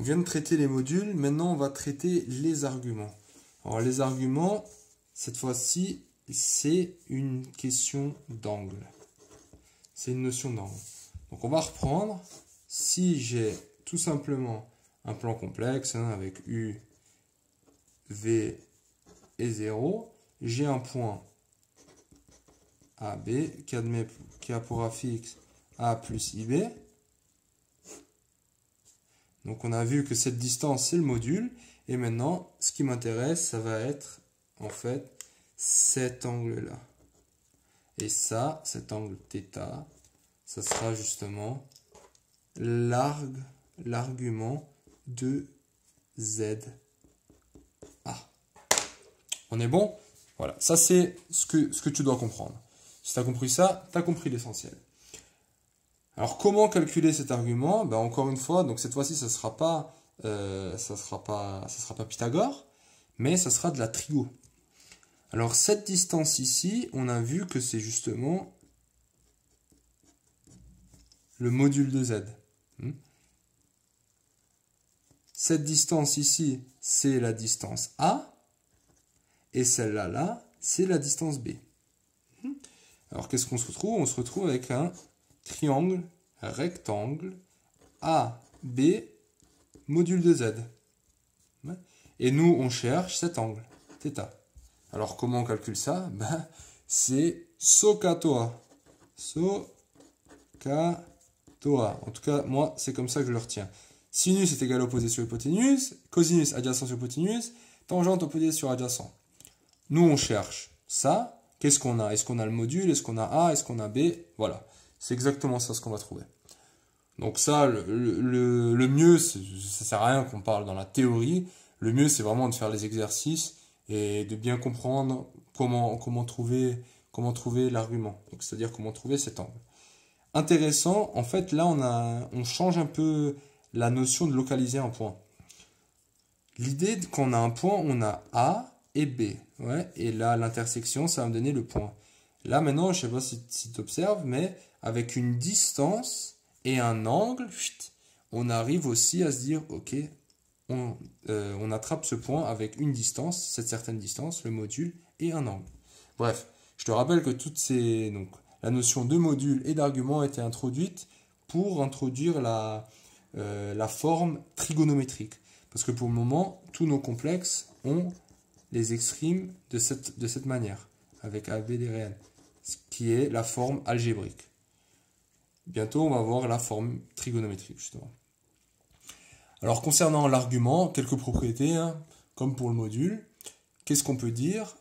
vient de traiter les modules, maintenant on va traiter les arguments. Alors les arguments, cette fois-ci, c'est une question d'angle. C'est une notion d'angle. Donc on va reprendre. Si j'ai tout simplement un plan complexe avec U, V et 0, j'ai un point AB qui a pour affixe A plus IB. Donc on a vu que cette distance c'est le module. Et maintenant, ce qui m'intéresse, ça va être en fait cet angle-là. Et ça, cet angle θ, ça sera justement l'argument de ZA. On est bon? Voilà, ça c'est ce que tu dois comprendre. Si tu as compris ça, tu as compris l'essentiel. Alors comment calculer cet argument? Ben, encore une fois, donc cette fois-ci, ça sera pas Pythagore, mais ça sera de la trigo. Alors cette distance ici, on a vu que c'est justement le module de Z. Cette distance ici, c'est la distance A, et celle-là, là, c'est la distance B. Alors qu'est-ce qu'on se retrouve? On se retrouve avec un triangle rectangle AB module de Z. Et nous, on cherche cet angle, θ. Alors comment on calcule ça? Ben, c'est SOHCAHTOA. SOHCAHTOA. En tout cas, moi, c'est comme ça que je le retiens. Sinus est égal à opposé sur hypoténuse, cosinus adjacent sur hypoténuse, tangente opposée sur adjacent. Nous, on cherche ça. Qu'est-ce qu'on a? Est-ce qu'on a le module? Est-ce qu'on a A? Est-ce qu'on a B? Voilà. C'est exactement ça ce qu'on va trouver. Donc ça, le mieux, ça sert à rien qu'on parle dans la théorie. Le mieux, c'est vraiment de faire les exercices et de bien comprendre comment trouver l'argument. Donc, c'est-à-dire comment trouver cet angle. Intéressant, en fait, là, on change un peu la notion de localiser un point. L'idée, quand on a un point, on a A et B. Ouais, et là, l'intersection, ça va me donner le point. Là, maintenant, je ne sais pas si tu observes, mais avec une distance et un angle, on arrive aussi à se dire, ok, on attrape ce point avec une distance, cette certaine distance, le module et un angle. Bref, je te rappelle que la notion de module et d'argument a été introduite pour introduire la forme trigonométrique. Parce que pour le moment, tous nos complexes, on les exprime de cette manière, avec AB des réels, ce qui est la forme algébrique. Bientôt, on va voir la forme trigonométrique, justement. Alors, concernant l'argument, quelques propriétés, comme pour le module. Qu'est-ce qu'on peut dire?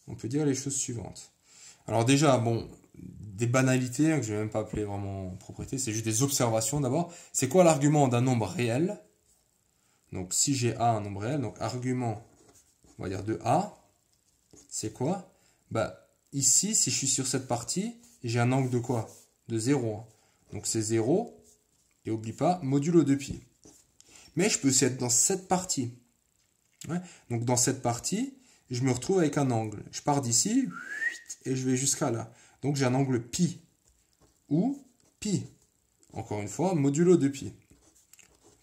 On peut dire les choses suivantes. Alors déjà, bon, des banalités, que je ne vais même pas appeler vraiment propriétés, c'est juste des observations d'abord. C'est quoi l'argument d'un nombre réel? Donc, si j'ai A, un nombre réel, donc argument, on va dire de A, c'est quoi? Bah, ici, si je suis sur cette partie, j'ai un angle de quoi? De 0. Donc, c'est 0, et n'oublie pas, modulo 2π. Mais je peux aussi être dans cette partie. Ouais. Donc, dans cette partie, je me retrouve avec un angle. Je pars d'ici, et je vais jusqu'à là. Donc, j'ai un angle π. Ou π. Encore une fois, modulo 2π.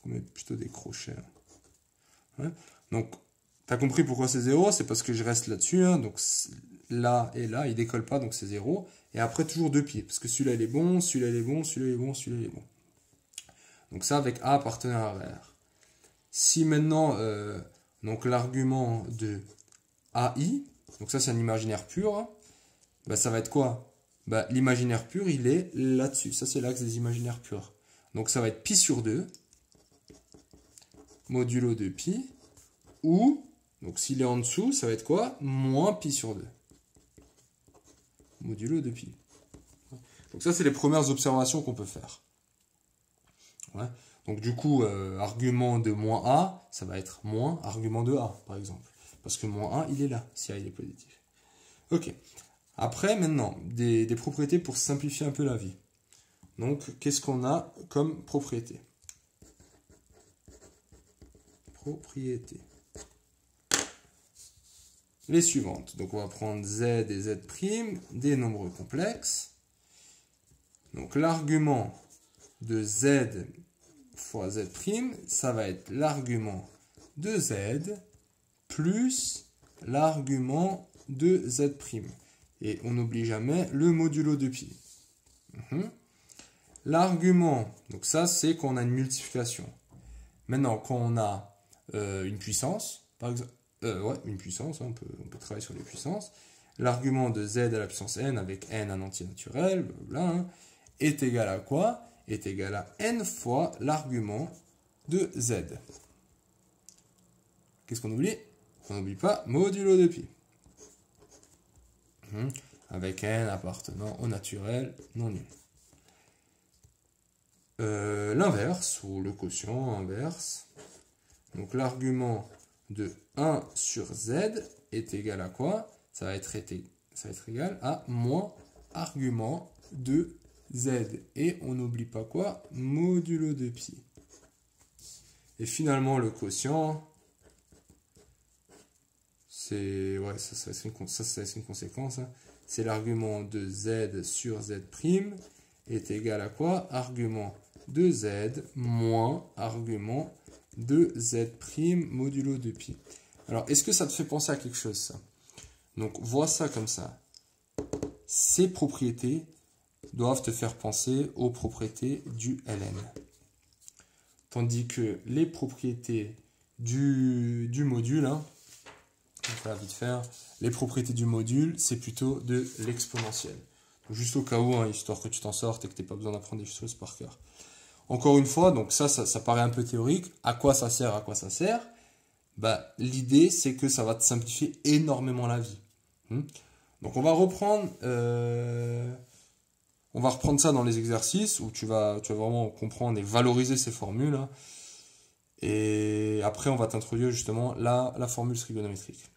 On met plutôt des crochets. Ouais. Donc, tu as compris pourquoi c'est 0? C'est parce que je reste là-dessus. Donc, là et là, il ne décolle pas, donc c'est 0. Et après, toujours 2π. Parce que celui-là, il est bon, celui-là, il est bon, celui-là, il est bon, celui-là, il est bon. Donc, ça avec A appartenant à R. Si maintenant, donc l'argument de AI, donc ça c'est un imaginaire pur, bah, ça va être quoi? Bah, l'imaginaire pur, il est là-dessus. Ça c'est l'axe des imaginaires purs. Donc ça va être π sur 2, modulo de π, ou, donc s'il est en dessous, ça va être quoi? Moins π sur 2, modulo de π. Donc ça c'est les premières observations qu'on peut faire. Ouais. Donc du coup, argument de moins A, ça va être moins argument de A, par exemple. Parce que moins A, il est là, si A il est positif. Ok. Après, maintenant, des propriétés pour simplifier un peu la vie. Donc, qu'est-ce qu'on a comme propriété? Propriété. Les suivantes. Donc, on va prendre Z et Z', des nombres complexes. Donc, l'argument de Z fois z', ça va être l'argument de z plus l'argument de z'. Et on n'oublie jamais le modulo de pi. L'argument, donc ça c'est quand on a une multiplication. Maintenant, quand on a une puissance, par exemple, une puissance, hein, on peut travailler sur les puissances, l'argument de z à la puissance n avec n un entier naturel, blablabla, hein, est égal à quoi? Est égal à n fois l'argument de z. Qu'est-ce qu'on oublie? On n'oublie pas modulo de pi. Avec n appartenant au naturel non nul. L'inverse, ou le quotient inverse. Donc l'argument de 1 sur z est égal à quoi? Ça va être égal à moins argument de z. Et on n'oublie pas quoi? Modulo de pi. Et finalement, le quotient, c'est une conséquence. Hein. C'est l'argument de z sur z' est égal à quoi? Argument de z moins argument de z' modulo de pi. Alors, est-ce que ça te fait penser à quelque chose, ça? Donc, vois ça comme ça. Ces propriétés doivent te faire penser aux propriétés du Ln. Tandis que les propriétés du module, hein, donc là, vite faire, les propriétés du module, c'est plutôt de l'exponentielle. Juste au cas où, hein, histoire que tu t'en sortes et que tu n'aies pas besoin d'apprendre des choses par cœur. Encore une fois, donc ça paraît un peu théorique. À quoi ça sert? À quoi ça sert? Bah, l'idée, c'est que ça va te simplifier énormément la vie. Donc on va reprendre ça dans les exercices où tu vas vraiment comprendre et valoriser ces formules. Hein. Et après, on va t'introduire justement la formule trigonométrique.